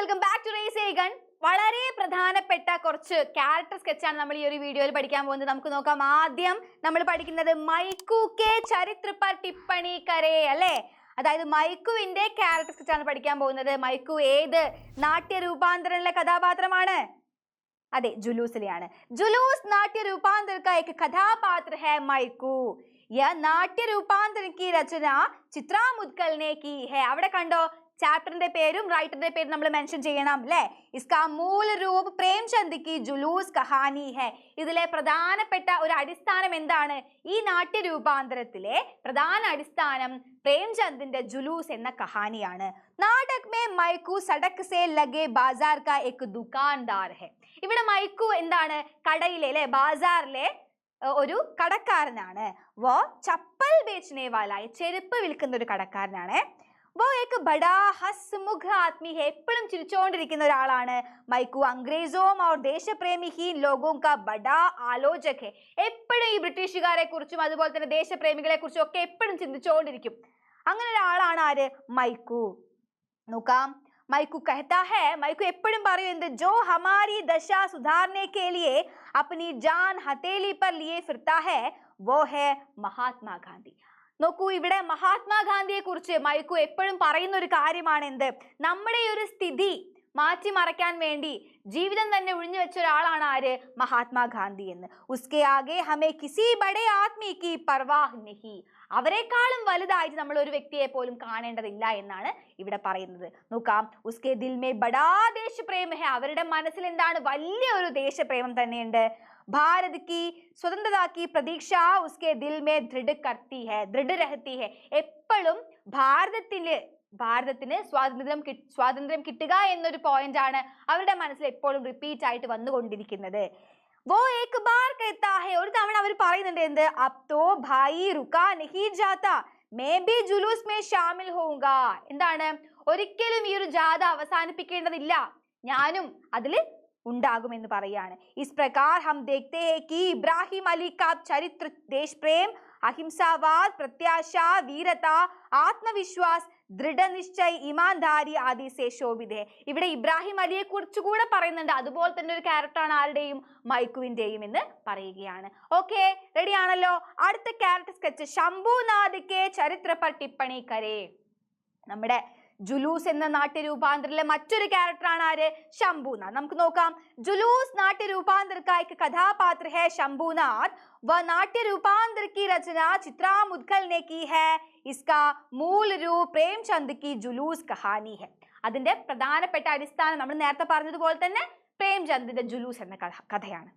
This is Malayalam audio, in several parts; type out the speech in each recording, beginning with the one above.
Welcome back to race again. വളരെ പ്രധാനപ്പെട്ട കുറച്ച് ക്യാരക്ടർ സ്കെച്ചാണ് നമ്മൾ ഈ ഒരു വീഡിയോയിൽ പഠിക്കാൻ പോകുന്നത്. നമുക്ക് നോക്കാം. ആദ്യം നമ്മൾ പഠിക്കുന്നത് മൈക്കു കെ ചരിത്ര പർ ടിപ്പണി കരേ അല്ലേ. അതായത് മൈക്കുവിന്റെ ക്യാരക്ടർ സ്കെച്ചാണ് പഠിക്കാൻ പോകുന്നത്. മൈക്കു ഏത് നാട്യ രൂപാന്തരമുള്ള കഥാപാത്രമാണ്? अरे जुलूस लियाने जुलूस नाट्य रूपांतर का एक कथापात्र है मयकू. यह नाट्य रूपांतर की रचना चित्रा मुद्गल ने की है. അവിടെ കണ്ടോ ചാപ്റ്ററിന്റെ പേരും റൈറ്ററിന്റെ പേരും നമ്മൾ മെൻഷൻ ചെയ്യണം അല്ലേ. इसका मूल रूप प्रेमचंद की जुलूस कहानी है. ഇതിലെ പ്രധാനപ്പെട്ട ഒരു അടിസ്ഥാനം എന്താണ്? ഈ നാട്യ രൂപാന്തരത്തിലെ പ്രധാന അടിസ്ഥാനം പ്രേംചന്ദിന്റെ ജുലൂസ് എന്ന കഹാനിയാണ്. നാടക് മേ മൈക്കു സടക് സേ ലഗേ ബാസാർ കാ എക് ദുകാൻദാർ ഹെ. ഇവിടെ മൈക്കു എന്താണ്? കടയിലെ അല്ലെ ബാസാറിലെ ഒരു കടക്കാരനാണ്. വോ ചപ്പൽ ബേച്ചനെ വാല, ചെരുപ്പ് വിൽക്കുന്ന ഒരു കടക്കാരനാണ്. वो एक बड़ा हसमुख आदमी है. എപ്പോഴും ചിരിച്ചുകൊണ്ടിരിക്കുന്ന ഒരാളാണ് മൈക്കു. അംഗ്രേസോം और ദേശപ്രേമിഹീൻ ലോഗോं का बड़ा आलोचक है. എപ്പോഴും ഈ ബ്രിട്ടീഷുകാരെ കുറിച്ചും അതുപോലെ തന്നെ ദേശപ്രേമികളെ കുറിച്ചും ഒക്കെ എപ്പോഴും ചിന്തിച്ചുകൊണ്ടിരിക്കും. അങ്ങനെ ഒരാളാണ് ആര്? മൈക്കു. നോക്കാം. മൈക്കു कहता है, മൈക്കു എപ്പോഴും പറയും എന്ത്? जो हमारी दशा सुधारने के लिए अपनी जान हथेली पर लिए फिरता है वो है महात्मा गांधी. നോക്കൂ, ഇവിടെ മഹാത്മാഗാന്ധിയെ കുറിച്ച് മൈക്കു എപ്പോഴും പറയുന്ന ഒരു കാര്യമാണ് എന്ത്? നമ്മുടെ ഈ ഒരു സ്ഥിതി മാറ്റിമറിക്കാൻ വേണ്ടി ജീവിതം തന്നെ ഒഴിഞ്ഞു വെച്ച ഒരാളാണ് ആര്? മഹാത്മാഗാന്ധി എന്ന്. ഉസ്കെ ആകെ ഹമേ കിസി ബഡേ ആദ്മി കി പർവാഹ് നഹി. അവരെക്കാളും വലുതായിട്ട് നമ്മൾ ഒരു വ്യക്തിയെ പോലും കാണേണ്ടതില്ല എന്നാണ് ഇവിടെ പറയുന്നത്. നോക്കാം. ഉസ്കെ ദിൽ മേ ബഡാ ദേശപ്രേമ ഹെ. അവരുടെ മനസ്സിൽ എന്താണ്? വലിയ ഒരു ദേശപ്രേമം തന്നെയുണ്ട്. भारत की स्वतंत्रता की प्रतीक्षा उसके दिल में दृढ़ करती है, दृढ़ रहती है. എപ്പോഴും ഭാരതത്തിന് സ്വാതന്ത്ര്യം കിട്ടുക എന്നൊരു പോയിന്റ് ആണ് അവരുടെ മനസ്സിൽ എപ്പോഴും റിപ്പീറ്റ് ആയിട്ട് വന്നുകൊണ്ടിരിക്കുന്നത്. वो एक बार कहता है, ഒരു തവണ അവർ പറയുന്നുണ്ട് എന്ത്? अब तो भाई रुका नहीं जाता, मैं भी जुलूस में शामिल होऊंगा. എന്താണ്? ഒരിക്കലും ഈ ഒരു ജാഥ അവസാനിപ്പിക്കേണ്ടതില്ല, ഞാനും അതിൽ ഉണ്ടാകുമെന്ന് പറയാണ്. ഇസ് പ്രകാർ ഹം ദേഖ്തേ ഹൈ കി ഇബ്രാഹിം അലി കാ ചരിത്ര ദേശ് പ്രേം, അഹിംസാവാദ്, പ്രത്യാശ, വീരത, ആത്മവിശ്വാസ്, ദൃഢനിശ്ചയ്, ഇമാൻദാരി ആദി സേ ശോഭിത് ഹൈ. ഇവിടെ ഇബ്രാഹിം അലിയെ കുറിച്ച് കൂടെ പറയുന്നുണ്ട്. അതുപോലെ തന്നെ ഒരു ക്യാരക്ടറാണ് ആരുടെയും? മൈക്കുവിന്റെയും എന്ന് പറയുകയാണ്. ഓക്കെ, റെഡി ആണല്ലോ? അടുത്ത ക്യാരക്ടർ സ്കെച്ച് ശംഭുനാഥ് കെ ചരിത്ര പർ ടിപ്പണി കരേ. നമ്മുടെ ജുലൂസ് എന്ന നാട്യ രൂപാന്തരിലെ മറ്റൊരു ക്യാരക്ടറാണ് ആര്? ശംഭുനാഥ്. നമുക്ക് നോക്കാം. ജുലൂസ് നാട്യ രൂപാന്തർ का एक कथापात्र है शंभूनाथ. वह नाट्य रूपांतर की रचना चित्रा मुद्गल ने की है. इसका मूल रूप प्रेमचंद की जुलूस कहानी है. അതിന്റെ പ്രധാനപ്പെട്ട അടിസ്ഥാനം നമ്മൾ നേരത്തെ പറഞ്ഞതുപോലെ തന്നെ പ്രേംചന്ദിന്റെ ജുലൂസ് എന്ന കഥയാണ്.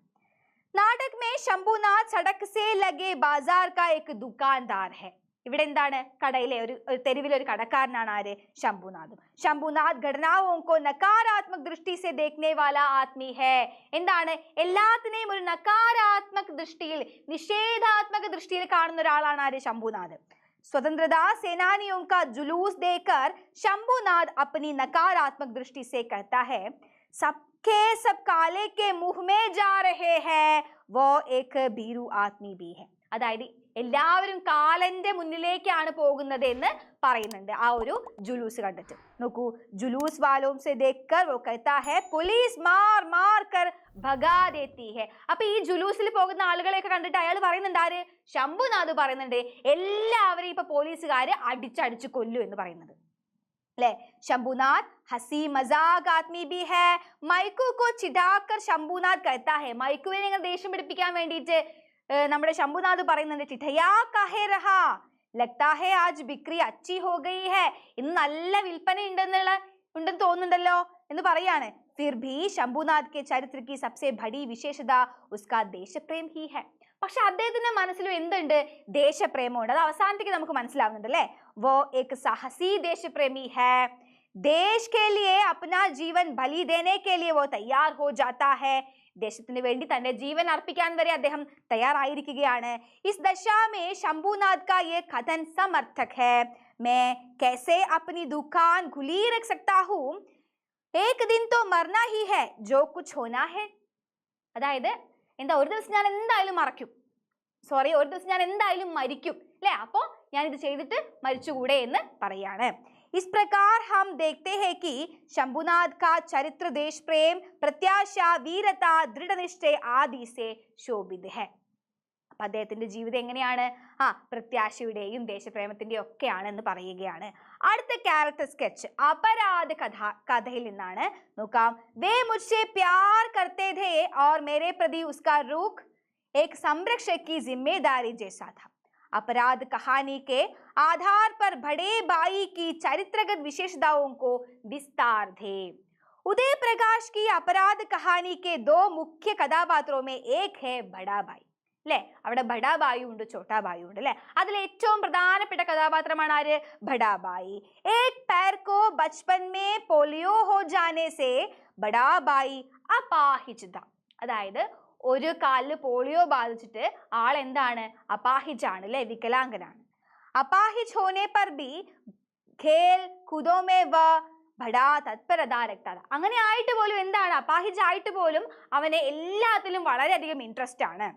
നാടക് മേ ശംഭുനാഥ് സടക് സേ ലഗേ ബാസാർ കാ എക് ദുകാൻദാർ ഹെ. ഇവിടെ എന്താണ്? കടയിലെ ഒരു തെരുവിലെ ഒരു കടക്കാരനാണ് ആര്? ശംഭുനാഥ്. ശംഭുനാഥ് ഘടനാओं को नकारात्मक दृष्टि से देखने वाला आदमी है. എന്താണ്? എല്ലാത്തിനെയും ഒരു നകാരാത്മക ദൃഷ്ടിയിൽ, നിഷേധാത്മക ദൃഷ്ടിയിൽ കാണുന്ന ഒരാളാണ് ആര്? ശംഭുനാഥ്. स्वतंत्रता सेनानियों का जुलूस देखकर शंभुनाथ अपनी नकारात्मक दृष्टि से कहता है, सबके सब काले के मुंह में जा रहे हैं, वो एक भीरू आदमी भी है. അതായത് എല്ലാവരും കാലന്റെ മുന്നിലേക്കാണ് പോകുന്നത് എന്ന് പറയുന്നുണ്ട് ആ ഒരു ജുലൂസ് കണ്ടിട്ട്. നോക്കൂ. ജുലൂസ് വാലോം സെ ദേഖ്കർ വോ कहता है पुलिस मार मार कर भगा देती है. അപ്പൊ ഈ ജുലൂസിൽ പോകുന്ന ആളുകളെയൊക്കെ കണ്ടിട്ട് അയാൾ പറയുന്നുണ്ട്, ആര്? ശംഭുനാഥ് പറയുന്നുണ്ട്, എല്ലാവരും ഇപ്പൊ പോലീസുകാര് അടിച്ചടിച്ച് കൊല്ലു എന്ന് പറയുന്നത് അല്ലെ. ശംഭുനാഥ് ഹസി മസാഖ് ആദ്മി ബി ഹെ. മൈക്കു കോ ചിടാക്കർ ശംഭുനാഥ് कहता है. മൈക്കുവിനെ ഇങ്ങനെ ദേഷ്യം പിടിപ്പിക്കാൻ വേണ്ടിയിട്ട് നമ്മുടെ ശംഭുനാഥ് പറയുന്നുണ്ട്, ചിഠയാ കാഹേ രഹാ ലഗ്താ ഹേ ആജ് ബിക്രി അച്ചി ഹോ ഗയി ഹെ. ഇന്ന് നല്ല വിൽപ്പന ഉണ്ടെന്ന് തോന്നുന്നുണ്ടല്ലോ എന്ന് പറയാണ്. ഫിർ ഭി ശംഭുനാഥ് കെ ചരിത്ര കി സബ്സെ ബഡി വിശേഷത ഉസ്കാ ദേശപ്രേം ഹി ഹെ. പക്ഷെ അദ്ദേഹത്തിന്റെ മനസ്സിലും എന്തുണ്ട്? ദേശപ്രേമമുണ്ട്. അത് അവസാനത്തേക്ക് നമുക്ക് മനസ്സിലാവുന്നുണ്ട് അല്ലേ. വോ ഏക് സാഹസി ദേശപ്രേമി ഹെ. देश के लिए अपना जीवन बलि देने के लिए वो तैयार हो जाता है. ദേശത്തിന് വേണ്ടി തന്റെ ജീവൻ അർപ്പിക്കാൻ വരെ അദ്ദേഹം തയ്യാറായിരിക്കുകയാണ്. इस दशा में शंभुनाथ का ये कथन समर्थक है, मैं कैसे अपनी दुकान खुली रख सकता हूँ, एक दिन तो मरना ही है, जो कुछ होना है. അതായത് എന്താ, ഒരു ദിവസം ഞാൻ എന്തായാലും ഒരു ദിവസം ഞാൻ എന്തായാലും മരിക്കും അല്ലേ. അപ്പോ ഞാൻ ഇത് ചെയ്തിട്ട് മരിച്ചുകൂടെ എന്ന് പറയാണ്. इस प्रकार हम देखते हैं कि शंभुनाथ का चरित्र देश प्रेम, प्रत्याशा, वीरता, दृढ़निश्चय आदि से शोभित है. അപ്പൊ അദ്ദേഹത്തിന്റെ ജീവിതം എങ്ങനെയാണ്? പ്രത്യാശയുടെയും ദേശപ്രേമത്തിന്റെയും ഒക്കെയാണെന്ന് പറയുകയാണ്. അടുത്ത ക്യാരക്ടർ സ്കെച്ച് അപരാധ കഥയിൽ നിന്നാണ്. നോക്കാം. വേ മുझसे प्यार करते थे और मेरे प्रति उसका रुख एक संरक्षक की जिम्मेदारी जैसा था. अपराध कहानी के आधार पर बड़े भाई की चरित्रगत विशेषताओं को विस्तार थे. उदय प्रकाश की अपराध कहानी के दो मुख्य कഥാപാത്रों में एक है बड़ा भाई. അല്ലെ, അവിടെ ബഡാബായി ഉണ്ട്, ചോട്ടാബായി ഉണ്ട്. അല്ലെ, അതിൽ ഏറ്റവും പ്രധാനപ്പെട്ട കഥാപാത്രമാണ് ആര്? ബഡാബായി. एक पैर को बचपन में पोलियो हो जाने से ബഡാബായി അപാഹിജ് था. അതായത് ഒരു കാലില് പോളിയോ ബാധിച്ചിട്ട് ആൾ എന്താണ്? അപാഹിജാണ്, അല്ലെ, വികലാംഗനാണ്. അപാഹിജ് ഹോനെ പർ ബി ഖേൽ ഖുദോ മേ വ ബഡാ തത്പരത രക്തത. അങ്ങനെ ആയിട്ട് പോലും എന്താണ്? അപാഹിജ് ആയിട്ട് പോലും അവനെ എല്ലാത്തിലും വളരെയധികം ഇൻട്രസ്റ്റ് ആണ്.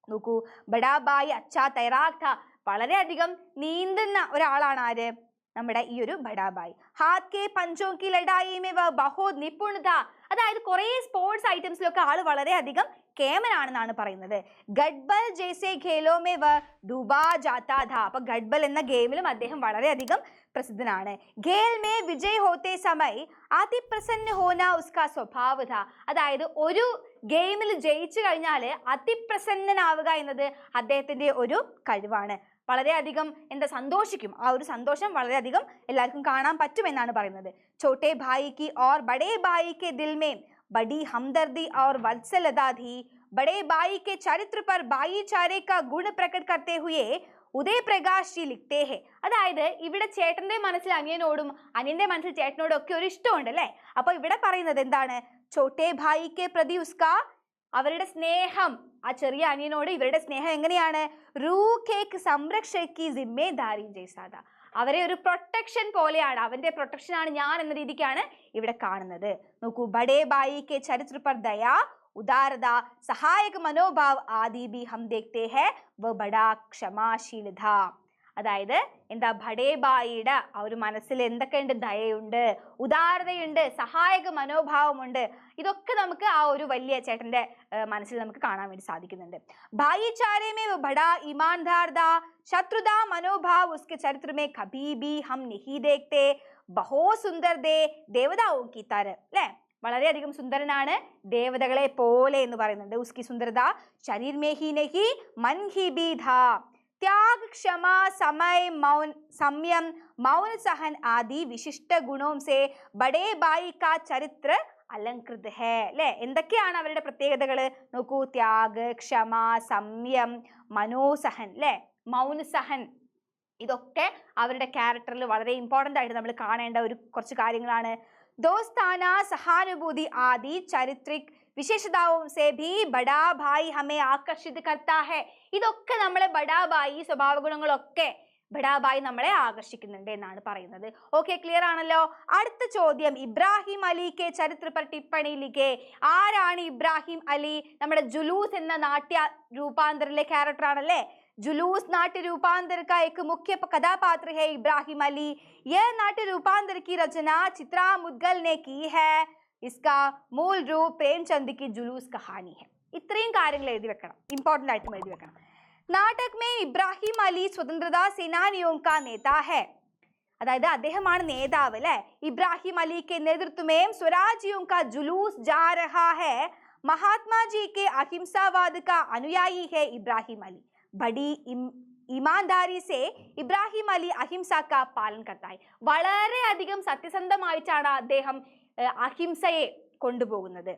നോക്കൂ, ബഡാബായി അച്ഛാ തൈറാഖ് ഥാ, വളരെയധികം നീന്തുന്ന ഒരാളാണ് ആര്? നമ്മുടെ ഈ ഒരു ബഡാബായി. ഹാത്ത് കെ പഞ്ചോ കി ലഡായി മേ വ ബഹുത് നിപുൺ ഥാ. അതായത് കുറെ സ്പോർട്സ് ഐറ്റംസിലൊക്കെ ആള് വളരെയധികം കേമനാണെന്നാണ് പറയുന്നത്. ഗഡ്ബൽ ജैसे खेलों में वह डूबा जाता था. അപ്പൊ ഗഡ്ബൽ എന്ന ഗെയിമിലും അദ്ദേഹം വളരെയധികം പ്രസിദ്ധനാണ്. ഖേൽ മേ വിജയ് ഹോത്തെ സമയ് അതിപ്രസന്ന ഹോന ഉസ്കാ സ്വഭാവ ഥാ. അതായത് ഒരു ഗെയിമിൽ ജയിച്ചു കഴിഞ്ഞാൽ അതിപ്രസന്നനാവുക എന്നത് അദ്ദേഹത്തിന്റെ ഒരു കഴിവാണ്. വളരെയധികം സന്തോഷിക്കും. ആ ഒരു സന്തോഷം വളരെയധികം എല്ലാവർക്കും കാണാൻ പറ്റുമെന്നാണ് പറയുന്നത്. छोटे भाई की और बड़े भाई के दिल में बड़ी हमदर्दी और वत्सलता थी. बड़े भाई के चरित्र पर भाईचारे का गुण प्रकट करते हुए ഉദയ് പ്രകാശ് ജി ലിഖ്തേ ഹെ. അതായത് ഇവിടെ ചേട്ടന്റെ മനസ്സിൽ അനിയനോടും അനിയന്റെ മനസ്സിൽ ചേട്ടനോടും ഒക്കെ ഒരു ഇഷ്ടമുണ്ട്, അല്ലെ. അപ്പൊ ഇവിടെ പറയുന്നത് എന്താണ്? ചോട്ടേ ഭായിക്ക് പ്രതി ഉസ്കാ, അവരുടെ സ്നേഹം, ആ ചെറിയ അനിയനോട് ഇവരുടെ സ്നേഹം എങ്ങനെയാണ്? റൂഖേക്ക് സംരക്ഷകി ജിമ്മേദാരി ജൈസാദ. അവരെ ഒരു പ്രൊട്ടക്ഷൻ പോലെയാണ്, അവന്റെ പ്രൊട്ടക്ഷൻ ആണ് ഞാൻ എന്ന രീതിക്കാണ് ഇവിടെ കാണുന്നത്. നോക്കൂ, ബഡേ ഭായിക്ക് ചരിത്ര പർ ദയാ, उदारता, सहायक मनोभाव आदि भी हम देखते हैं. वह बड़ा क्षमाशील था. അതായത് എന്താ? ബഡേബായിയുടെ ആ ഒരു മനസ്സിൽ എന്തൊക്കെയുണ്ട്? ദയയുണ്ട്, ഉദാരതയുണ്ട്, സഹായക മനോഭാവമുണ്ട്. ഇതൊക്കെ നമുക്ക് ആ ഒരു വലിയ ചേട്ടന്റെ മനസ്സിൽ നമുക്ക് കാണാൻ വേണ്ടി സാധിക്കുന്നുണ്ട്. ഭായിചാരെ മേ ബഡാ ईमानदार था. शत्रुता मनोभाव उसके चरित्र में कभी भी हम नहीं देखते. बहुत सुंदर दे देवताओं की तरह. അല്ലേ, വളരെയധികം സുന്ദരനാണ്, ദേവതകളെ പോലെ എന്ന് പറയുന്നുണ്ട്. ഉസ്കി സുന്ദരത ശരീർ മേ ഹി നഹി മൻ ഹി ബി ഥാ. त्याग, क्षमा, समय, मौन, संयम, मौन सहन आदि विशिष्ट गुणों से बड़े भाई का चरित्र अलंकृत है. അല്ലെ, എന്തൊക്കെയാണ് അവരുടെ പ്രത്യേകതകൾ? നോക്കൂ, ത്യാഗ്, ക്ഷമ, സംയം, മനോസഹൻ, അല്ലെ, മൗനസഹൻ, ഇതൊക്കെ അവരുടെ ക്യാരക്ടറിൽ വളരെ ഇമ്പോർട്ടൻ്റ് ആയിട്ട് നമ്മൾ കാണേണ്ട ഒരു കുറച്ച് കാര്യങ്ങളാണ്. दोस्ताना, सहानुभूति आदि चारित्रिक विशेषताओं से भी बड़ा भाई हमें आकर्षित करता है. ഇതൊക്കെ നമ്മളെ ബഡാബായി സ്വഭാവ ഗുണങ്ങളൊക്കെ ബഡാബായി നമ്മളെ ആകർഷിക്കുന്നുണ്ട് എന്നാണ് പറയുന്നത്. ഓക്കെ, ക്ലിയർ ആണല്ലോ. അടുത്ത ചോദ്യം, ഇബ്രാഹിം അലിക്ക് ചരിത്ര പർ ടിപ്പണി ലിഖേ. ആരാണ് ഇബ്രാഹിം അലി? നമ്മുടെ ജുലൂസ് എന്ന നാട്യ രൂപാന്തരിലെ ക്യാരക്ടർ ആണല്ലേ. जुलूस नाट्य रूपांतर का एक मुख्य कथापात्र है इब्राहिम अली. यह नाट्य रूपांतर की रचना चित्रा मुद्गल ने की है. इसका मूल रूप प्रेमचंद की जुलूस कहानी है. ഇത്രയും കാര്യങ്ങൾ എഴുതി വെക്കണം, ഇമ്പോർട്ടൻ്റ് ആയിട്ടും എഴുതി വെക്കണം. നാടക് മേ ഇബ്രാഹിം അലി സ്വതന്ത്രതാ സേനാനിയോं का नेता है. അതായത് അദ്ദേഹമാണ് നേതാവ്, അല്ലെ. ഇബ്രാഹിം അലി के नेतृत्व में स्वराजियों का जुलूस जा रहा है. महात्मा जी के अहिंसावाद का अनुयायी है इब्राहिम अली. बड़ी ईमानदारी से ഇബ്രാഹിം അലി അഹിംസ കാ പാലൻ करता है. വളരെയധികം സത്യസന്ധമായിട്ടാണ് അദ്ദേഹം അഹിംസയെ കൊണ്ടുപോകുന്നത്.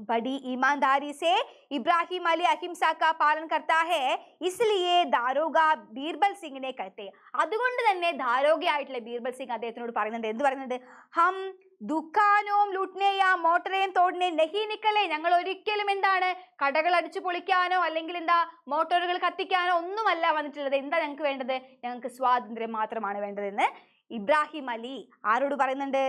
बड़ी ईमानदारी से इब्राहिम अली अहिंसा का पालन करता है. इसलिए दारोगा ബീർബൽ സിംഗിനെ कहते. അതുകൊണ്ട് തന്നെ ധാരോഗയായിട്ടുള്ള ബീർബൽ സിംഗ് അദ്ദേഹത്തിനോട് പറയുന്നുണ്ട്, എന്ത് പറയുന്നുണ്ട്? ഹം ദുഃഖാനോം ലൂട്ട്നെയാ മോട്ടറേം തോടനെ നഹി നിക്കലേ. ഞങ്ങൾ ഒരിക്കലും എന്താണ് കടകൾ അടിച്ചു പൊളിക്കാനോ അല്ലെങ്കിൽ എന്താ മോട്ടോറുകൾ കത്തിക്കാനോ ഒന്നുമല്ല വന്നിട്ടുള്ളത്. എന്താ ഞങ്ങൾക്ക് വേണ്ടത്? ഞങ്ങൾക്ക് സ്വാതന്ത്ര്യം മാത്രമാണ് വേണ്ടതെന്ന് ഇബ്രാഹിം അലി ആരോട് പറയുന്നുണ്ട്?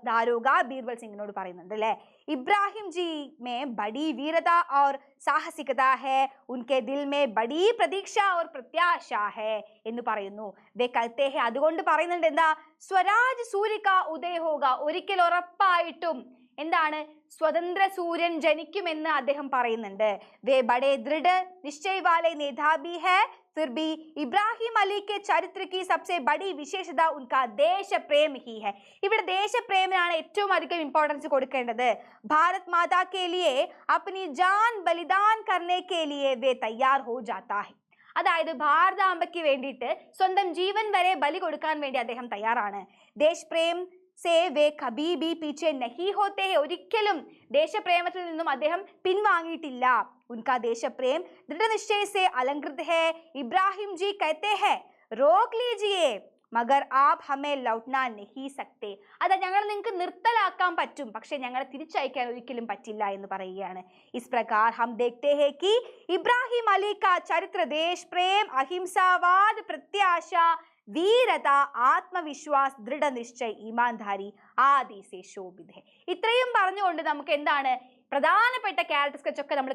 ദാരോഗ ബീർബൽ സിംഗിനോട് പറയുന്നുണ്ട് അല്ലെ. ഇബ്രാഹിം ജി മേ ബഡി വീരത और സാഹസികത है उनके दिल में बड़ी प्रतीक्षा और प्रत्याशा है എന്ന് പറയുന്നു. വേ കഹത്തെ ഹെ, അതുകൊണ്ട് പറയുന്നുണ്ട് എന്താ? സ്വരാജ് സൂര്യ കാ ഉദയ ഹോഗ, ഒരിക്കൽ ഉറപ്പായിട്ടും എന്താണ്? സ്വതന്ത്ര സൂര്യൻ ജനിക്കുമെന്ന് അദ്ദേഹം പറയുന്നുണ്ട്. വേ ബഡേ ദൃഢ നിശ്ചയ വാലെ നേതാബി ഹെ, फिर भी ഇബ്രാഹിം അലി के ചരിത്ര की सबसे बड़ी विशेषता उनका देशप्रेम ही है. ഇവിടെ ദേശപ്രേമനാണ് ഏറ്റവും അധികം ഇമ്പോർട്ടൻസ് കൊടുക്കേണ്ടത്. ഭാരത് മാതാ के लिए अपनी जान बलिदान करने के लिए वे तैयार हो जाता है. അതായത് ഭാരതാംബയ്ക്ക് വേണ്ടിയിട്ട് സ്വന്തം ജീവൻ വരെ ബലി കൊടുക്കാൻ വേണ്ടി അദ്ദേഹം തയ്യാറാണ്. ദേശപ്രേം സേ വേ കബീ ബി പീछे नहीं होते हैं, ഒരിക്കലും ദേശപ്രേമത്തിൽ നിന്നും അദ്ദേഹം പിൻവാങ്ങിയിട്ടില്ല. उनका देशप्रेम दृढ़ निश्चय से अलंकृत है. इब्राहिम जी कहते हैं रोक लीजिए मगर आप हमें लौटना नहीं सकते. അതാ ഞങ്ങൾ നിങ്ങൾക്ക് നിർത്തലാക്കാൻ പറ്റും, പക്ഷെ ഞങ്ങളെ തിരിച്ചയക്കാൻ ഒരിക്കലും പറ്റില്ല എന്ന് പറയുകയാണ്. इस प्रकार हम देखते हैं कि इब्राहिम अली का चरित्र देश प्रेम, अहिंसावाद, प्रत्याशा, വീരത, ആത്മവിശ്വാസ്, ദൃഢനിശ്ചയ്, ഈമാൻധാരി ആദി സേ ശോഭിത ഹെ. ഇത്രയും പറഞ്ഞുകൊണ്ട് നമുക്ക് എന്താണ് പ്രധാനപ്പെട്ട ക്യാരക്ടർ സ്കെച്ച് ഒക്കെ നമ്മൾ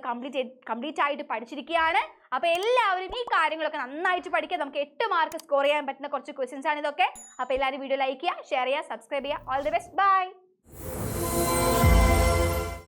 കംപ്ലീറ്റ് ആയിട്ട് പഠിച്ചിരിക്കുകയാണ്. അപ്പൊ എല്ലാവരും ഈ കാര്യങ്ങളൊക്കെ നന്നായിട്ട് പഠിക്കുക. നമുക്ക് 8 മാർക്ക് സ്കോർ ചെയ്യാൻ പറ്റുന്ന കുറച്ച് ക്വസ്റ്റ്യൻസ് ആണ് ഇതൊക്കെ. അപ്പൊ എല്ലാവരും വീഡിയോ ലൈക്ക് ചെയ്യുക, ഷെയർ ചെയ്യുക, സബ്സ്ക്രൈബ് ചെയ്യുക. All the best, by.